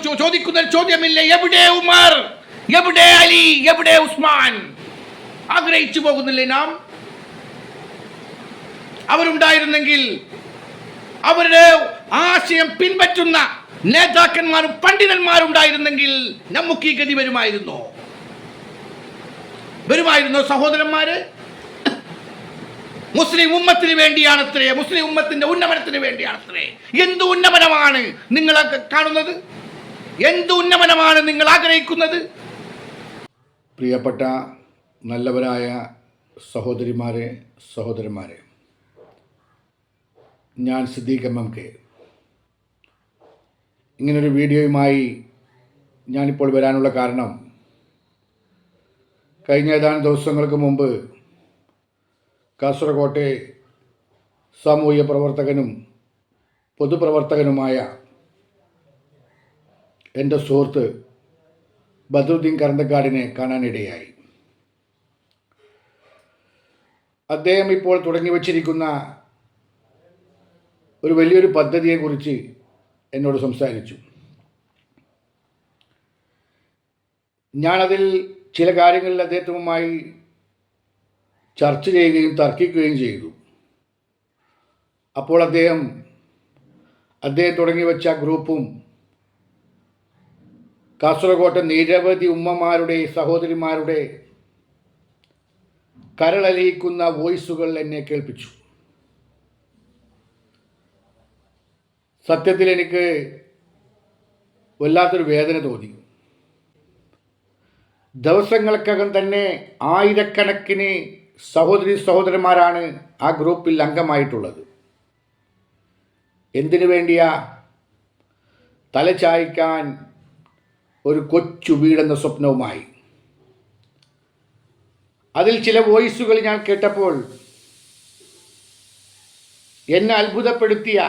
ചോദിക്കുന്ന ചോദ്യമില്ല, എവിടെ ഉമർ, എവിടെ അലി, എവിടെ ഉസ്മാൻ? ആഗ്രഹിച്ചു പോകുന്നില്ലേ നാം? അവരുണ്ടായിരുന്നെങ്കിൽ, അവരുടെ ആശയം പിൻപറ്റുന്ന നേതാക്കന്മാരും പണ്ഡിതന്മാരുണ്ടായിരുന്നെങ്കിൽ നമുക്ക് ഈ ഗതി വരുമായിരുന്നോ സഹോദരന്മാര്? മുസ്ലിം ഉമ്മത്തിന് വേണ്ടിയാണത്രേ, മുസ്ലിം ഉമ്മത്തിന്റെ ഉന്നമനത്തിന് വേണ്ടിയാണത്രേ. എന്ത് ഉന്നമനമാണ് നിങ്ങൾ കാണുന്നത്? എന്ത് ഉന്നമനമാണ് നിങ്ങൾ ആഗ്രഹിക്കുന്നത്? പ്രിയപ്പെട്ട നല്ലവരായ സഹോദരിമാരെ, സഹോദരന്മാരെ, ഞാൻ സിദ്ദീഖ് MMK. ഇങ്ങനൊരു വീഡിയോയുമായി ഞാനിപ്പോൾ വരാനുള്ള കാരണം, കഴിഞ്ഞ ഏതാനും ദിവസങ്ങൾക്ക് മുമ്പ് കാസർഗോട്ടെ സാമൂഹ്യ പ്രവർത്തകനും പൊതുപ്രവർത്തകനുമായ എൻ്റെ സുഹൃത്ത് ബദ്രുദ്ദീൻ കരന്തക്കാടിനെ കാണാനിടയായി. അദ്ദേഹം ഇപ്പോൾ തുടങ്ങി വച്ചിരിക്കുന്ന ഒരു വലിയൊരു പദ്ധതിയെക്കുറിച്ച് എന്നോട് സംസാരിച്ചു. ഞാനതിൽ ചില കാര്യങ്ങളിൽ അദ്ദേഹവുമായി ചർച്ച ചെയ്യുകയും തർക്കിക്കുകയും ചെയ്തു. അപ്പോൾ അദ്ദേഹം തുടങ്ങി വെച്ച ഗ്രൂപ്പും കാസർഗോട്ടെ നിരവധി ഉമ്മമാരുടെ, സഹോദരിമാരുടെ കരളലിയിക്കുന്ന വോയിസുകൾ എന്നെ കേൾപ്പിച്ചു. സത്യത്തിൽ എനിക്ക് വല്ലാത്തൊരു വേദന തോന്നി. ദിവസങ്ങൾക്കകം തന്നെ ആയിരക്കണക്കിന് സഹോദരന്മാരാണ് ആ ഗ്രൂപ്പിൽ അംഗമായിട്ടുള്ളത്. എന്തിനു വേണ്ടിയാ? തലചായ്ക്കാൻ ഒരു കൊച്ചു വീടെന്ന സ്വപ്നവുമായി. അതിൽ ചില വോയിസുകൾ ഞാൻ കേട്ടപ്പോൾ എന്നെ അത്ഭുതപ്പെടുത്തിയ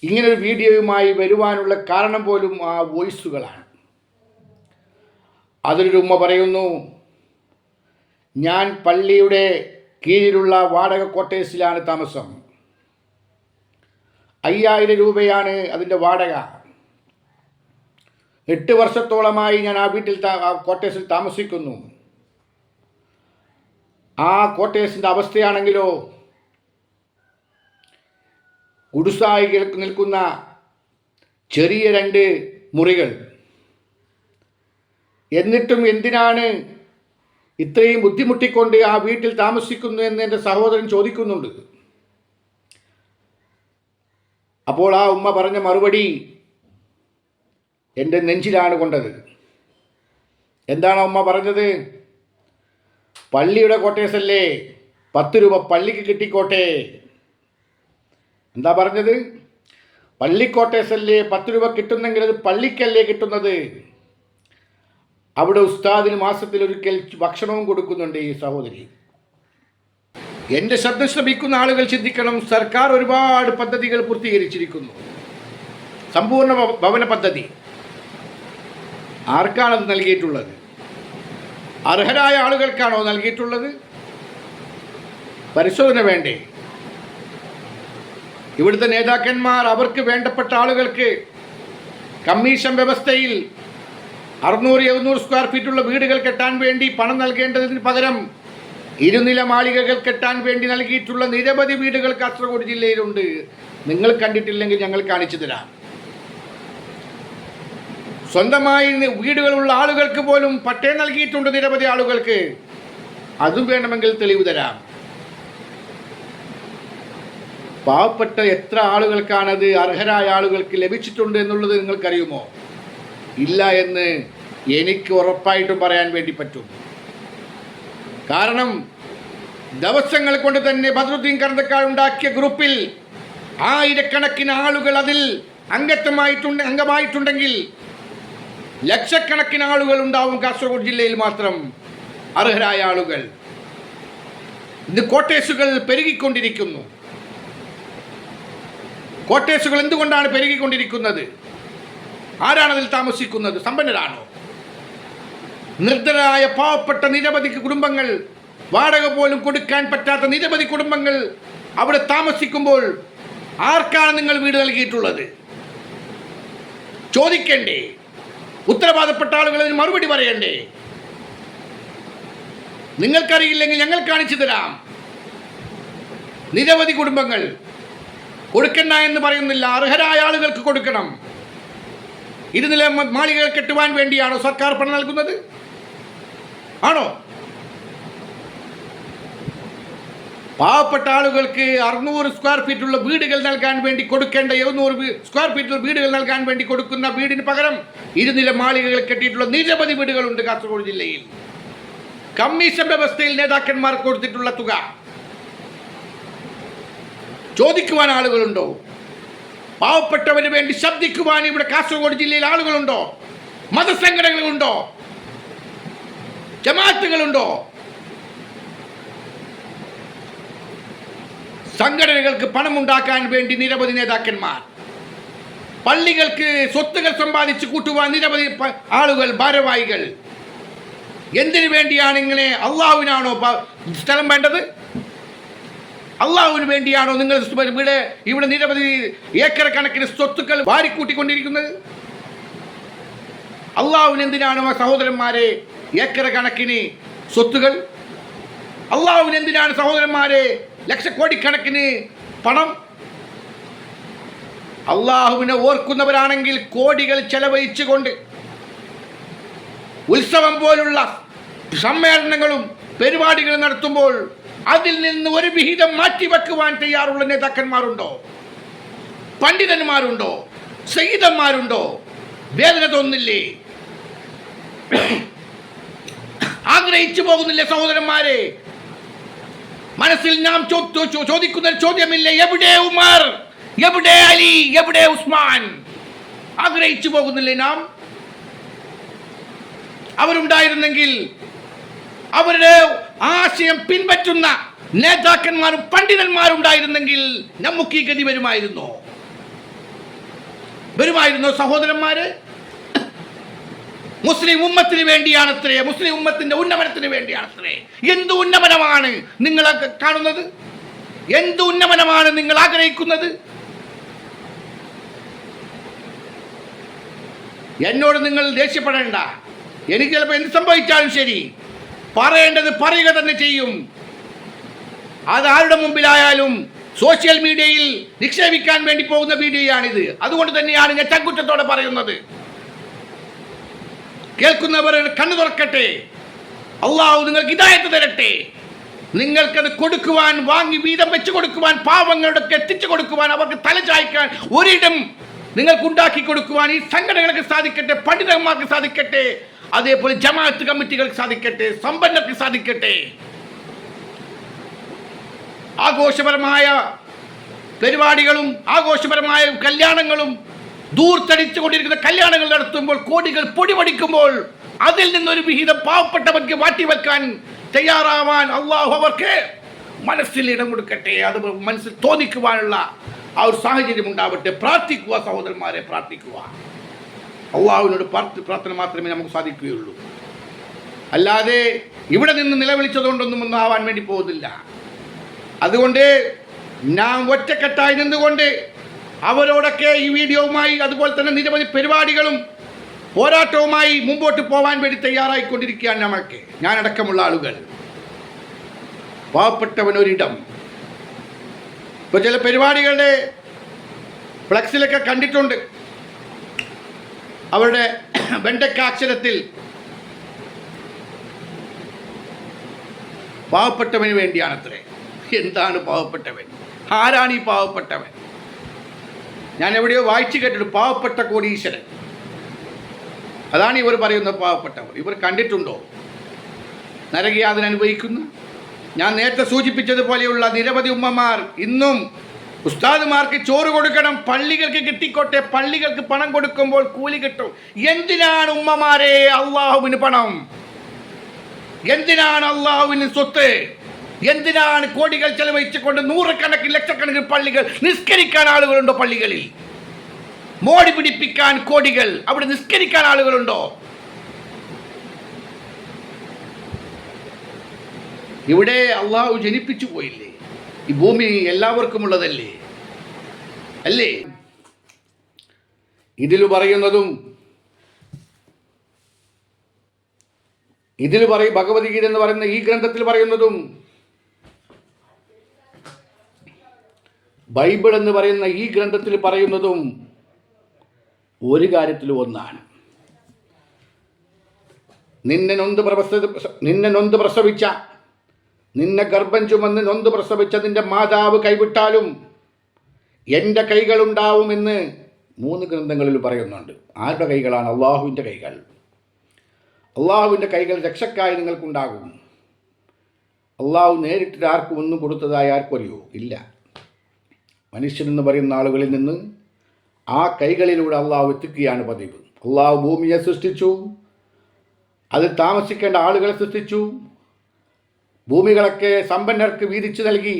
ഇങ്ങനൊരു വീഡിയോയുമായി വരുവാനുള്ള കാരണം പോലും ആ വോയിസുകളാണ്. അതിലൊരു ഉമ്മ പറയുന്നു, ഞാൻ പള്ളിയുടെ കീഴിലുള്ള വാടക ക്വാർട്ടേഴ്സിലാണ് താമസം. 5000 രൂപയാണ് അതിൻ്റെ വാടക. 8 വർഷത്തോളമായി ഞാൻ ആ വീട്ടിൽ ക്വാർട്ടേഴ്സിൽ താമസിക്കുന്നു. ആ ക്വാർട്ടേഴ്സിൻ്റെ അവസ്ഥയാണെങ്കിലോ, കുടുസായി നിൽക്കുന്ന ചെറിയ 2 മുറികൾ. എന്നിട്ടും എന്തിനാണ് ഇത്രയും ബുദ്ധിമുട്ടിക്കൊണ്ട് ആ വീട്ടിൽ താമസിക്കുന്നു എന്ന് എൻ്റെ സഹോദരൻ ചോദിക്കുന്നുണ്ട്. അപ്പോൾ ആ ഉമ്മ പറഞ്ഞ മറുപടി എൻ്റെ നെഞ്ചിലാണ് കൊണ്ടത്. എന്താണ് ഉമ്മ പറഞ്ഞത്? പള്ളിയുടെ ക്വാർട്ടേഴ്സല്ലേ, 10 രൂപ പള്ളിക്ക് കിട്ടിക്കോട്ടെ. എന്താ പറഞ്ഞത്? പള്ളി ക്വാർട്ടേഴ്സല്ലേ, 10 രൂപ കിട്ടുന്നെങ്കിൽ അത് പള്ളിക്കല്ലേ കിട്ടുന്നത്. അവിടെ ഉസ്താദിന് മാസത്തിലൊരിക്കൽ ഭക്ഷണവും കൊടുക്കുന്നുണ്ട് ഈ സഹോദരി. എൻ്റെ ശബ്ദം ശ്രമിക്കുന്ന ആളുകൾ ചിന്തിക്കണം, സർക്കാർ ഒരുപാട് പദ്ധതികൾ പൂർത്തീകരിച്ചിരിക്കുന്നു. സമ്പൂർണ്ണ ഭവന പദ്ധതി. ആർക്കാണത് നൽകിയിട്ടുള്ളത്? അർഹരായ ആളുകൾക്കാണോ നൽകിയിട്ടുള്ളത്? പരിശോധന വേണ്ടേ? ഇവിടുത്തെ നേതാക്കന്മാർ അവർക്ക് വേണ്ടപ്പെട്ട ആളുകൾക്ക് കമ്മീഷൻ വ്യവസ്ഥയിൽ 600-700 സ്ക്വയർ ഫീറ്റുള്ള വീടുകൾ കെട്ടാൻ വേണ്ടി പണം നൽകേണ്ടതിന് പകരം 2 നില മാളികകൾ കെട്ടാൻ വേണ്ടി നൽകിയിട്ടുള്ള നിരവധി വീടുകൾ കാസർഗോഡ് ജില്ലയിലുണ്ട്. നിങ്ങൾ കണ്ടിട്ടില്ലെങ്കിൽ ഞങ്ങൾ കാണിച്ചു തരാം. സ്വന്തമായി വീടുകളുള്ള ആളുകൾക്ക് പോലും പട്ടയം നൽകിയിട്ടുണ്ട് നിരവധി ആളുകൾക്ക്. അതും വേണമെങ്കിൽ തെളിവ് തരാം. പാവപ്പെട്ട എത്ര ആളുകൾക്കാണത് അർഹരായ ആളുകൾക്ക് ലഭിച്ചിട്ടുണ്ട് എന്നുള്ളത് നിങ്ങൾക്കറിയുമോ? ഇല്ല എന്ന് എനിക്ക് ഉറപ്പായിട്ടും പറയാൻ വേണ്ടി പറ്റും. കാരണം ദിവസങ്ങൾ കൊണ്ട് തന്നെ ബദ്രുദ്ദീൻ കരന്തക്കാട് ഉണ്ടാക്കിയ ഗ്രൂപ്പിൽ ആയിരക്കണക്കിന് ആളുകൾ അതിൽ അംഗമായിട്ടുണ്ടെങ്കിൽ ലക്ഷക്കണക്കിന് ആളുകൾ ഉണ്ടാവും കാസർഗോഡ് ജില്ലയിൽ മാത്രം, അർഹരായ ആളുകൾ. ഇന്ന് ക്വാർട്ടേഴ്സുകൾ പെരുകിക്കൊണ്ടിരിക്കുന്നു. ക്വാർട്ടേഴ്സുകൾ എന്തുകൊണ്ടാണ് പെരുകിക്കൊണ്ടിരിക്കുന്നത്? ആരാണതിൽ താമസിക്കുന്നത്? സമ്പന്നരാണോ? നിർദ്ധരായ പാവപ്പെട്ട നിരവധി കുടുംബങ്ങൾ, വാടക പോലും കൊടുക്കാൻ പറ്റാത്ത നിരവധി കുടുംബങ്ങൾ അവിടെ താമസിക്കുമ്പോൾ ആർക്കാണ് നിങ്ങൾ വീട് നൽകിയിട്ടുള്ളത്? ചോദിക്കണ്ടേ? ഉത്തരവാദപ്പെട്ട ആളുകൾ അതിന് മറുപടി പറയണ്ടേ? നിങ്ങൾക്കറിയില്ലെങ്കിൽ ഞങ്ങൾ കാണിച്ചു തരാം. നിരവധി കുടുംബങ്ങൾ കൊടുക്കണ്ട എന്ന് പറയുന്നില്ല, അർഹരായ ആളുകൾക്ക് കൊടുക്കണം. ഇരുനില മാളികകൾ കെട്ടുവാൻ വേണ്ടിയാണോ സർക്കാർ പണം നൽകുന്നത്? ആണോ? പാവപ്പെട്ട ആളുകൾക്ക് 600 സ്ക്വയർ ഫീറ്റുള്ള വീടുകൾ നൽകാൻ വേണ്ടി കൊടുക്കേണ്ട 700 സ്ക്വയർ ഫീറ്റുള്ള വീടുകൾ നൽകാൻ വേണ്ടി കൊടുക്കുന്ന വീടിന് പകരം ഇരുനില മാളികകൾ കെട്ടിയിട്ടുള്ള നിരവധി വീടുകളുണ്ട് കാസർഗോഡ് ജില്ലയിൽ. കമ്മീഷൻ വ്യവസ്ഥയിൽ നേതാക്കന്മാർ കൊടുത്തിട്ടുള്ള തുക ചോദിക്കുവാൻ ആളുകളുണ്ടോ? പാവപ്പെട്ടവന് വേണ്ടി ശബ്ദിക്കുവാൻ ഇവിടെ കാസർഗോഡ് ജില്ലയിൽ ആളുകളുണ്ടോ? മതസംഘടനകളുണ്ടോ? ജമാഅത്തുകളുണ്ടോ? സംഘടനകൾക്ക് പണമുണ്ടാക്കാൻ വേണ്ടി നിരവധി നേതാക്കന്മാർ, പള്ളികൾക്ക് സ്വത്തുകൾ സമ്പാദിച്ചു കൂട്ടുവാൻ നിരവധി ആളുകൾ, ഭാരവാഹികൾ. എന്തിനു വേണ്ടിയാണ് ഇങ്ങനെ? അള്ളാഹുവിനാണോ സ്ഥലം വേണ്ടത്? അള്ളാഹുവിന് വേണ്ടിയാണോ നിങ്ങൾ ഇവിടെ നിരവധി ഏക്കർ കണക്കിന് സ്വത്തുക്കൾ വാരിക്കൂട്ടിക്കൊണ്ടിരിക്കുന്നത്? അള്ളാഹുവിന് എന്തിനാണോ സഹോദരന്മാരെ ഏക്കർ കണക്കിന് സ്വത്തുകൾ? അള്ളാഹുവിന് എന്തിനാണ് സഹോദരന്മാരെ ലക്ഷക്കോടിക്കണക്കിന് പണം? അള്ളാഹുവിനെ ഓർക്കുന്നവരാണെങ്കിൽ കോടികൾ ചെലവഴിച്ചുകൊണ്ട് ഉത്സവം പോലുള്ള സമ്മേളനങ്ങളും പരിപാടികളും നടത്തുമ്പോൾ അതിൽ നിന്ന് ഒരു വിഹിതം മാറ്റിവെക്കുവാൻ തയ്യാറുള്ള നേതാക്കന്മാരുണ്ടോ? പണ്ഡിതന്മാരുണ്ടോ? സയ്യിദന്മാരുണ്ടോ? വേദന തോന്നില്ലേ? ആഗ്രഹിച്ചു പോകുന്നില്ലേ സഹോദരന്മാരെ? മനസ്സിൽ നാം ചോദിക്കുന്ന ചോദ്യമില്ലേ? എവിടെ ഉമർ? എവിടെ അലി? എവിടെ ഉസ്മാൻ? ആഗ്രഹിച്ചു പോകുന്നില്ലേ നാം? അവരുണ്ടായിരുന്നെങ്കിൽ, അവരുടെ ആശയം പിൻപറ്റുന്ന നേതാക്കന്മാരും പണ്ഡിതന്മാരുണ്ടായിരുന്നെങ്കിൽ നമുക്ക് ഈ ഗതി വരുമായിരുന്നോ സഹോദരന്മാരെ? മുസ്ലിം ഉമ്മത്തിന് വേണ്ടിയാണത്രേ, മുസ്ലിം ഉമ്മത്തിന്റെ ഉന്നമനത്തിന് വേണ്ടിയാണത്രേ. എന്ത് ഉന്നമനമാണ് നിങ്ങൾ കാണുന്നത്? എന്ത് ഉന്നമനമാണ് നിങ്ങൾ ആഗ്രഹിക്കുന്നത്? എന്നോട് നിങ്ങൾ ദേഷ്യപ്പെടേണ്ട. എനിക്ക് ചിലപ്പോൾ എന്ത് സംഭവിച്ചാലും ശരി, പറയേണ്ടത് പറയുക തന്നെ ചെയ്യും. അത് ആരുടെ മുമ്പിലായാലും സോഷ്യൽ മീഡിയയിൽ നിക്ഷേപിക്കാൻ വേണ്ടി പോകുന്ന വീഡിയോയാണിത്. അതുകൊണ്ട് തന്നെയാണ് ഞാൻ ചങ്കുറ്റത്തോടെ പറയുന്നത്. കേൾക്കുന്നവർ കണ്ണു തുറക്കട്ടെ. അള്ളാഹു നിങ്ങൾക്ക് ഹിദായത്ത് തരട്ടെ. നിങ്ങൾക്കത് കൊടുക്കുവാൻ, വാങ്ങി വീതം വെച്ച് കൊടുക്കുവാൻ, പാവങ്ങളുടെ എത്തിച്ചു കൊടുക്കുവാൻ, അവർക്ക് തലചായ്ക്കാൻ ഒരിടം നിങ്ങൾക്ക് ഉണ്ടാക്കി കൊടുക്കുവാൻ ഈ സംഘടനകൾക്ക് സാധിക്കട്ടെ, പണ്ഡിതന്മാർക്ക് സാധിക്കട്ടെ, അതേപോലെ ജമാഅത്ത് കമ്മിറ്റികൾക്ക് സാധിക്കട്ടെ, സമ്പന്നർക്ക് സാധിക്കട്ടെ. ആഘോഷപരമായ പരിപാടികളും ആഘോഷപരമായ കല്യാണങ്ങളും ദൂർത്തടിച്ചു കൊണ്ടിരിക്കുന്ന കല്യാണങ്ങൾ നടത്തുമ്പോൾ കോടികൾ പൊടിപടിക്കുമ്പോൾ അതിൽ നിന്നൊരു വിഹിതം പാവപ്പെട്ടവർക്ക് മാറ്റിവെക്കാൻ തയ്യാറാവാൻ അള്ളാഹു അവർക്ക് മനസ്സിൽ ഇടം കൊടുക്കട്ടെ. അത് മനസ്സിൽ തോന്നിക്കുവാനുള്ള ആ ഒരു സാഹചര്യം ഉണ്ടാവട്ടെ. പ്രാർത്ഥിക്കുക സഹോദരന്മാരെ, പ്രാർത്ഥിക്കുക. അള്ളാഹുവിനോട് പ്രാർത്ഥന മാത്രമേ നമുക്ക് സാധിക്കുകയുള്ളൂ. അല്ലാതെ ഇവിടെ നിന്ന് നിലവിളിച്ചതുകൊണ്ടൊന്നും ആവാൻ വേണ്ടി പോകുന്നില്ല. അതുകൊണ്ട് നാം ഒറ്റക്കെട്ടായി നിന്നുകൊണ്ട് അവരോടൊക്കെ ഈ വീഡിയോവുമായി, അതുപോലെ തന്നെ നിരവധി പരിപാടികളും പോരാട്ടവുമായി മുമ്പോട്ട് പോകാൻ വേണ്ടി തയ്യാറായിക്കൊണ്ടിരിക്കുകയാണ് നമ്മൾക്ക്, ഞാനടക്കമുള്ള ആളുകൾ. പാവപ്പെട്ടവനൊരിടം. ഇപ്പോൾ ചില പരിപാടികളുടെ ഫ്ലക്സിലൊക്കെ കണ്ടിട്ടുണ്ട്, അവരുടെ വെണ്ടക്ക അക്ഷരത്തിൽ പാവപ്പെട്ടവന് വേണ്ടിയാണത്രേ. എന്താണ് പാവപ്പെട്ടവൻ? ആരാണ് ഈ പാവപ്പെട്ടവൻ? ഞാൻ എവിടെയോ വായിച്ചു കേട്ടിട്ട് പാവപ്പെട്ട കോടീശ്വരൻ, അതാണ് ഇവർ പറയുന്ന പാവപ്പെട്ടവർ. ഇവർ കണ്ടിട്ടുണ്ടോ നരകയാതന അനുഭവിക്കുന്ന? ഞാൻ നേരത്തെ സൂചിപ്പിച്ചതുപോലെയുള്ള നിരവധി ഉമ്മമാർ ഇന്നും ഉസ്താദുമാർക്ക് ചോറ് കൊടുക്കണം, പള്ളികൾക്ക് കിട്ടിക്കോട്ടെ, പള്ളികൾക്ക് പണം കൊടുക്കുമ്പോൾ കൂലി കിട്ടും. എന്തിനാണ് ഉമ്മമാരെ അള്ളാഹുവിന് പണം? എന്തിനാണ് അള്ളാഹുവിന് സ്വത്ത്? എന്തിനാണ് കോടികൾ ചെലവഴിച്ചുകൊണ്ട് നൂറുകണക്കിന് ലക്ഷക്കണക്കിന് പള്ളികൾ? നിസ്കരിക്കാൻ ആളുകളുണ്ടോ പള്ളികളിൽ? മോടി പിടിപ്പിക്കാൻ കോടികൾ, അവിടെ നിസ്കരിക്കാൻ ആളുകളുണ്ടോ? ഇവിടെ അള്ളാഹു ജനിപ്പിച്ചു പോയില്ലേ? ഈ ഭൂമി എല്ലാവർക്കും ഉള്ളതല്ലേ? അല്ലേ? ഇതിൽ പറയുന്നതും ഭഗവത്ഗീത എന്ന് പറയുന്ന ഈ ഗ്രന്ഥത്തിൽ പറയുന്നതും ബൈബിൾ എന്ന് പറയുന്ന ഈ ഗ്രന്ഥത്തിൽ പറയുന്നതും ഒരു കാര്യത്തിൽ ഒന്നാണ്. നിന്നെ നൊന്ത് പ്രസവിച്ച, നിന്നെ ഗർഭം ചുമന്ന് നൊന്ത് പ്രസവിച്ച നിന്റെ മാതാവ് കൈവിട്ടാലും എൻ്റെ കൈകളുണ്ടാവുമെന്ന് 3 ഗ്രന്ഥങ്ങളിൽ പറയുന്നുണ്ട്. ആരുടെ കൈകളാണ്? അള്ളാഹുവിൻ്റെ കൈകൾ. അള്ളാഹുവിൻ്റെ കൈകൾ രക്ഷക്കായി നിങ്ങൾക്കുണ്ടാകും. അള്ളാഹു നേരിട്ട് ആർക്കും ഒന്നും കൊടുത്തതായി ആർക്കും അറിയോ? ഇല്ല. മനുഷ്യനെന്ന് പറയുന്ന ആളുകളിൽ നിന്ന് ആ കൈകളിലൂടെ അള്ളാഹു എത്തിക്കുകയാണ് പതിവ്. അള്ളാഹു ഭൂമിയെ സൃഷ്ടിച്ചു, അതിൽ താമസിക്കേണ്ട ആളുകളെ സൃഷ്ടിച്ചു, ഭൂമികളൊക്കെ സമ്പന്നർക്ക് വീതിച്ചു നൽകി.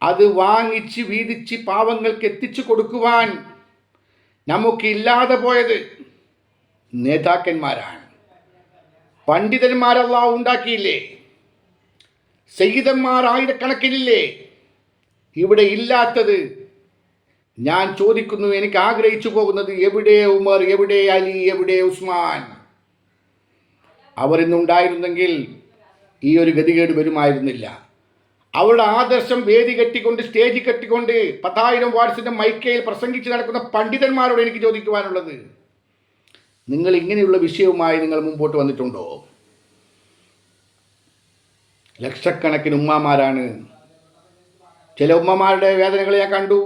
അത് വാങ്ങിച്ച് വീതിച്ച് പാവങ്ങൾക്ക് എത്തിച്ചു കൊടുക്കുവാൻ നമുക്കില്ലാതെ പോയത് നേതാക്കന്മാരാണ്. പണ്ഡിതന്മാർ അള്ളാഹു ഉണ്ടാക്കിയില്ലേ? സയ്യിദന്മാർ ആയിരക്കണക്കിനില്ലേ? ഇവിടെ ഇല്ലാത്തത് ഞാൻ ചോദിക്കുന്നു, എനിക്ക് ആഗ്രഹിച്ചു പോകുന്നത്, എവിടെ ഉമർ, എവിടെ അലി, എവിടെ ഉസ്മാൻ? അവർ ഇന്നുണ്ടായിരുന്നെങ്കിൽ ഈ ഒരു ഗതികേട് വരുമായിരുന്നില്ല. അവളുടെ ആദർശം വേദി കെട്ടിക്കൊണ്ട്, സ്റ്റേജ് കെട്ടിക്കൊണ്ട് 10,000 വാട്സിൻ്റെ മൈക്കയിൽ പ്രസംഗിച്ച് നടക്കുന്ന പണ്ഡിതന്മാരോട് എനിക്ക് ചോദിക്കുവാനുള്ളത്, നിങ്ങൾ ഇങ്ങനെയുള്ള വിഷയവുമായി നിങ്ങൾ മുമ്പോട്ട് വന്നിട്ടുണ്ടോ? ലക്ഷക്കണക്കിന് ഉമ്മമാരാണ്. ചില ഉമ്മമാരുടെ വേദനകളെ ഞാൻ കണ്ടു.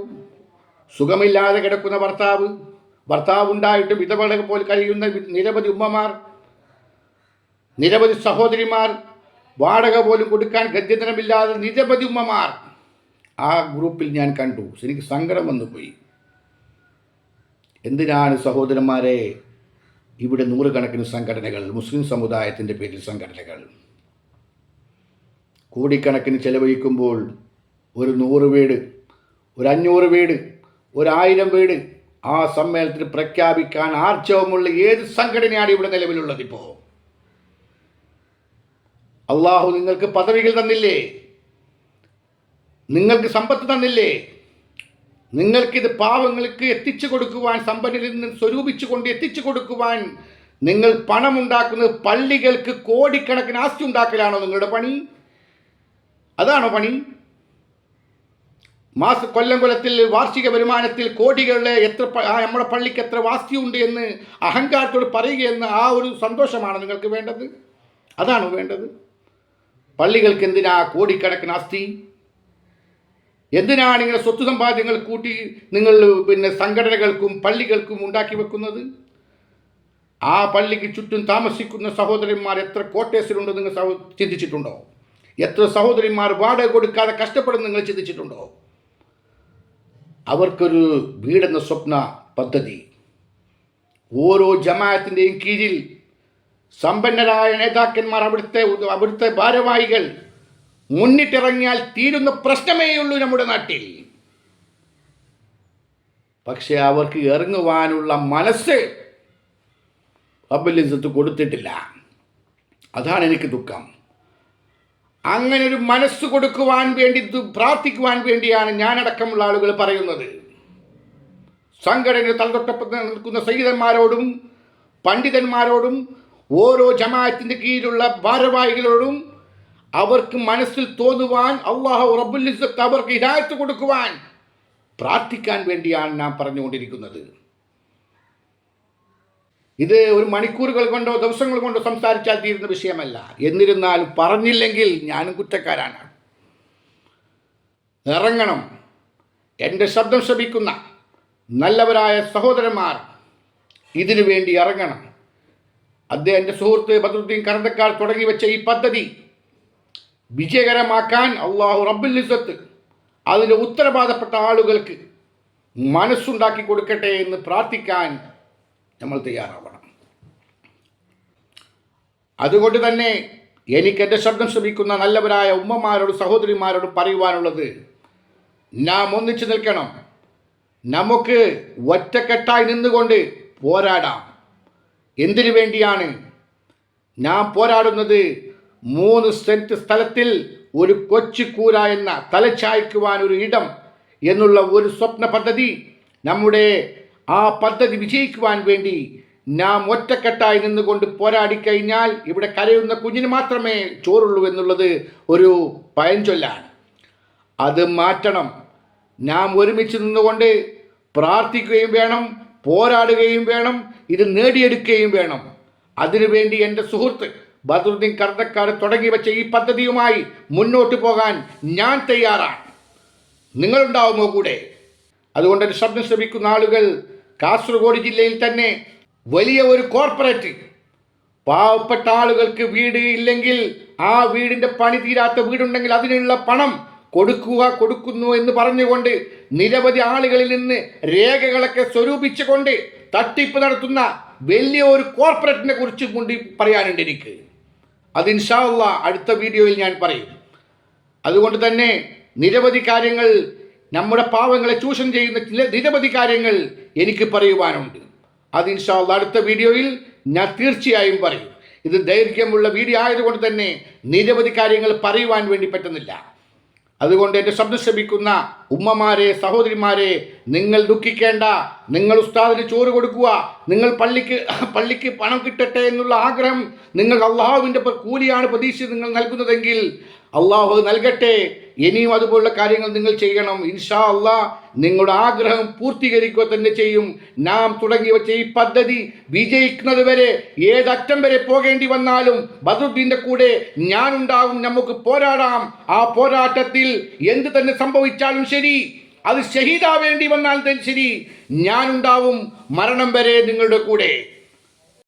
സുഖമില്ലാതെ കിടക്കുന്ന ഭർത്താവ് ഉണ്ടായിട്ട് വിധവകളെ പോലെ കഴിയുന്ന നിരവധി ഉമ്മമാർ, നിരവധി സഹോദരിമാർ, വാടക പോലും കൊടുക്കാൻ ഗത്യന്തരമില്ലാതെ നിരവധി ഉമ്മമാർ ആ ഗ്രൂപ്പിൽ ഞാൻ കണ്ടു. എനിക്ക് സങ്കടം വന്നു പോയി. എന്തിനാണ് സഹോദരന്മാരെ ഇവിടെ 100 കണക്കിന് സംഘടനകൾ, മുസ്ലിം സമുദായത്തിൻ്റെ പേരിൽ സംഘടനകൾ കോടിക്കണക്കിന് ചെലവഴിക്കുമ്പോൾ ഒരു 100 വീട്, ഒരു 500 വീട്, ഒരു 1000 വീട് ആ സമ്മേളനത്തിൽ പ്രഖ്യാപിക്കാൻ ആർജവമുള്ള ഏത് സംഘടനയാണ് ഇവിടെ നിലവിലുള്ളത്? ഇപ്പോൾ അള്ളാഹു നിങ്ങൾക്ക് പദവികൾ തന്നില്ലേ? നിങ്ങൾക്ക് സമ്പത്ത് തന്നില്ലേ? നിങ്ങൾക്കിത് പാവങ്ങൾക്ക് എത്തിച്ചു കൊടുക്കുവാൻ, സമ്പന്നരിൽ നിന്ന് സ്വരൂപിച്ചുകൊണ്ട് എത്തിച്ചു കൊടുക്കുവാൻ നിങ്ങൾ പണമുണ്ടാക്കുന്നത് പള്ളികൾക്ക് കോടിക്കണക്കിന് ആസ്തി ഉണ്ടാക്കലാണോ നിങ്ങളുടെ പണി? അതാണോ പണി? കൊല്ലത്തിൽ വാർഷിക വരുമാനത്തിൽ കോടികളുടെ നമ്മുടെ പള്ളിക്ക് എത്ര വാസ്തിയുണ്ട് എന്ന് അഹങ്കാരത്തോട് പറയുകയെന്ന് ആ ഒരു സന്തോഷമാണ് നിങ്ങൾക്ക് വേണ്ടത്? അതാണോ വേണ്ടത്? പള്ളികൾക്ക് എന്തിനാ കോടിക്കണക്കിന് ആസ്തി? എന്തിനാണ് ഇങ്ങനെ സ്വത്ത് സമ്പാദ്യങ്ങൾ കൂട്ടി നിങ്ങൾ സംഘടനകൾക്കും പള്ളികൾക്കും ഉണ്ടാക്കി വെക്കുന്നത്? ആ പള്ളിക്ക് ചുറ്റും താമസിക്കുന്ന സഹോദരന്മാർ എത്ര കോട്ടേഴ്സിലുണ്ട് നിങ്ങൾ ചിന്തിച്ചിട്ടുണ്ടോ? എത്ര സഹോദരന്മാർ വാടക കൊടുക്കാതെ കഷ്ടപ്പെടുന്ന നിങ്ങൾ ചിന്തിച്ചിട്ടുണ്ടോ? അവർക്കൊരു വീടെന്ന സ്വപ്ന പദ്ധതി. ഓരോ ജമാഅത്തിൻ്റെയും കീഴിൽ സമ്പന്നരായ നേതാക്കന്മാർ, അവിടുത്തെ ഭാരവാഹികൾ മുന്നിട്ടിറങ്ങിയാൽ തീരുന്ന പ്രശ്നമേയുള്ളൂ നമ്മുടെ നാട്ടിൽ. പക്ഷെ അവർക്ക് ഇറങ്ങുവാനുള്ള മനസ്സ് റബ്ബുൽ ഇസ്സത്ത് കൊടുത്തിട്ടില്ല. അതാണ് എനിക്ക് ദുഃഖം. അങ്ങനെ ഒരു മനസ്സ് കൊടുക്കുവാൻ വേണ്ടി, പ്രാർത്ഥിക്കുവാൻ വേണ്ടിയാണ് ഞാനടക്കമുള്ള ആളുകൾ പറയുന്നത്. സംഘടന തലതൊട്ടപ്പുറത്ത് നിൽക്കുന്ന സയ്യിദന്മാരോടും പണ്ഡിതന്മാരോടും ഓരോ ജമാഅത്തിൻ്റെ കീഴിലുള്ള ഭാരവാഹികളോടും അവർക്ക് മനസ്സിൽ തോന്നുവാൻ, അല്ലാഹു റബ്ബുൽ ഇസ്സത്ത് അവർക്ക് ഹിദായത്ത് കൊടുക്കുവാൻ പ്രാർത്ഥിക്കാൻ വേണ്ടിയാണ് ഞാൻ പറഞ്ഞുകൊണ്ടിരിക്കുന്നത്. ഇത് ഒരു മണിക്കൂറുകൾ കൊണ്ടോ ദിവസങ്ങൾ കൊണ്ടോ സംസാരിച്ചാൽ തീരുന്ന വിഷയമല്ല. എന്നിരുന്നാലും പറഞ്ഞില്ലെങ്കിൽ ഞാനും കുറ്റക്കാരാണ്. ഇറങ്ങണം. എൻ്റെ ശബ്ദം ശ്രമിക്കുന്ന നല്ലവരായ സഹോദരന്മാർ ഇതിനു വേണ്ടി ഇറങ്ങണം. എൻ്റെ സുഹൃത്ത് ബദ്രുദ്ദീൻ കറന്തക്കാർ തുടങ്ങി വെച്ച ഈ പദ്ധതി വിജയകരമാക്കാൻ അല്ലാഹു റബ്ബുൽ ഇസ്സത്ത് അതിന് ഉത്തരവാദപ്പെട്ട ആളുകൾക്ക് മനസ്സുണ്ടാക്കി കൊടുക്കട്ടെ എന്ന് പ്രാർത്ഥിക്കാൻ നമ്മൾ തയ്യാറാവണം. അതുകൊണ്ട് തന്നെ എനിക്ക് എൻ്റെ ശബ്ദം ശ്രമിക്കുന്ന നല്ലവരായ ഉമ്മമാരോടും സഹോദരിമാരോടും പറയുവാനുള്ളത്, നാം ഒന്നിച്ചു നിൽക്കണം. നമുക്ക് ഒറ്റക്കെട്ടായി നിന്നുകൊണ്ട് പോരാടാം. എന്തിനു വേണ്ടിയാണ് നാം പോരാടുന്നത്? 3 സെന്റ് സ്ഥലത്തിൽ ഒരു കൊച്ചു കൂര എന്ന തലച്ചായ്ക്കുവാൻ ഒരു ഇടം എന്നുള്ള ഒരു സ്വപ്ന പദ്ധതി നമ്മുടെ ആ പദ്ധതി വിജയിക്കുവാൻ വേണ്ടി നാം ഒറ്റക്കെട്ടായി നിന്നുകൊണ്ട് പോരാടിക്കഴിഞ്ഞാൽ ഇവിടെ കരയുന്ന കുഞ്ഞിന് മാത്രമേ ചോറുള്ളൂ എന്നുള്ളത് ഒരു പഴഞ്ചൊല്ലാണ്. അത് മാറ്റണം. നാം ഒരുമിച്ച് നിന്നുകൊണ്ട് പ്രാർത്ഥിക്കുകയും വേണം, പോരാടുകയും വേണം, ഇത് നേടിയെടുക്കുകയും വേണം. അതിനുവേണ്ടി എൻ്റെ സുഹൃത്ത് ബദറുദ്ദീൻ കർണക്കാട് തുടങ്ങി വെച്ച ഈ പദ്ധതിയുമായി മുന്നോട്ട് പോകാൻ ഞാൻ തയ്യാറാണ്. നിങ്ങളുണ്ടാവുമോ കൂടെ? അതുകൊണ്ട് ഒരു ശബ്ദം ശ്രമിക്കുന്ന ആളുകൾ കാസർഗോഡ് ജില്ലയിൽ തന്നെ വലിയ ഒരു കോർപ്പറേറ്റ് പാവപ്പെട്ട ആളുകൾക്ക് വീട് ഇല്ലെങ്കിൽ ആ വീടിൻ്റെ പണി തീരാത്ത വീടുണ്ടെങ്കിൽ അതിനുള്ള പണം കൊടുക്കുന്നു എന്ന് പറഞ്ഞുകൊണ്ട് നിരവധി ആളുകളിൽ നിന്ന് രേഖകളൊക്കെ സ്വരൂപിച്ചുകൊണ്ട് തട്ടിപ്പ് നടത്തുന്ന വലിയ ഒരു കോർപ്പറേറ്റിനെ കുറിച്ച് കൊണ്ട് പറയാനുണ്ട് എനിക്ക്. അത് ഇൻഷാ അല്ലാഹ് അടുത്ത വീഡിയോയിൽ ഞാൻ പറയും. അതുകൊണ്ട് തന്നെ നിരവധി കാര്യങ്ങൾ, നമ്മുടെ പാവങ്ങളെ ചൂഷണം ചെയ്യുന്ന നിരവധി കാര്യങ്ങൾ എനിക്ക് പറയുവാനുണ്ട്. അത് ഇൻഷാ അല്ലാഹ് അടുത്ത വീഡിയോയിൽ ഞാൻ തീർച്ചയായും പറയും. ഇത് ദൈർഘ്യമുള്ള വീഡിയോ ആയതുകൊണ്ട് തന്നെ നിരവധി കാര്യങ്ങൾ പറയുവാൻ വേണ്ടി പറ്റുന്നില്ല. അതുകൊണ്ട് എൻ്റെ ശബ്ദം ശ്രമിക്കുന്ന ഉമ്മമാരെ, സഹോദരിമാരെ, നിങ്ങൾ ദുഃഖിക്കേണ്ട. നിങ്ങൾ ഉസ്താദിന് ചോറ് കൊടുക്കുക, നിങ്ങൾ പള്ളിക്ക് പണം കിട്ടട്ടെ എന്നുള്ള ആഗ്രഹം, നിങ്ങൾ അള്ളാഹുവിൻ്റെ കൂലിയാണ് പ്രതീക്ഷിച്ച് നിങ്ങൾ നൽകുന്നതെങ്കിൽ അള്ളാഹു നൽകട്ടെ. ഇനിയും അതുപോലുള്ള കാര്യങ്ങൾ നിങ്ങൾ ചെയ്യണം. ഇൻഷാ അല്ലാഹ് നിങ്ങളുടെ ആഗ്രഹം പൂർത്തീകരിക്കുക തന്നെ ചെയ്യും. നാം തുടങ്ങി വെച്ച ഈ പദ്ധതി വിജയിക്കുന്നത് വരെ, ഏതറ്റം വരെ പോകേണ്ടി വന്നാലും ബദറുദ്ദീൻ്റെ കൂടെ ഞാനുണ്ടാവും. നമുക്ക് പോരാടാം. ആ പോരാട്ടത്തിൽ എന്ത് തന്നെ സംഭവിച്ചാലും ശരി, അത് ഷഹീദാവേണ്ടി വന്നാൽ ശരി, ഞാനുണ്ടാവും മരണം വരെ നിങ്ങളുടെ കൂടെ.